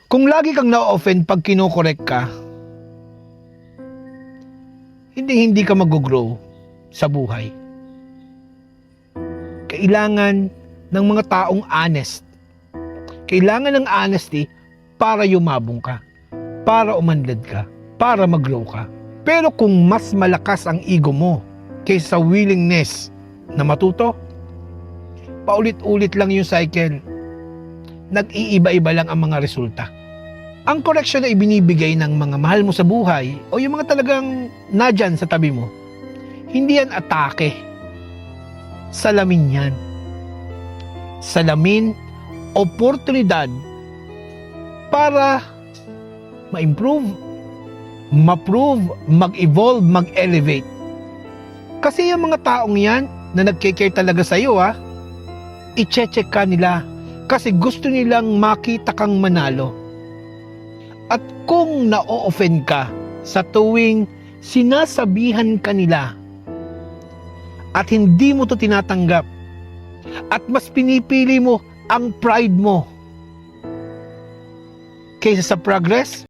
Kung lagi kang na-offend pag kinokorek ka, hindi ka mag-grow sa buhay. Kailangan ng mga taong honest. Kailangan ng honesty para yumabong ka, para umanlad ka, para mag-grow ka. Pero kung mas malakas ang ego mo kaysa sa willingness na matuto, paulit-ulit lang yung cycle. Nag-iiba-iba lang ang mga resulta. Ang correction na ibinibigay ng mga mahal mo sa buhay o yung mga talagang nadyan sa tabi mo, hindi yan atake. Salamin yan. Salamin, oportunidad para ma-improve, ma-prove, mag-evolve, mag-elevate. Kasi yung mga taong yan na nagke-care talaga sa iyo, i-check ka nila kasi gusto nilang makita kang manalo. At kung na-offend ka sa tuwing sinasabihan ka nila at hindi mo to tinatanggap at mas pinipili mo ang pride mo kaysa sa progress,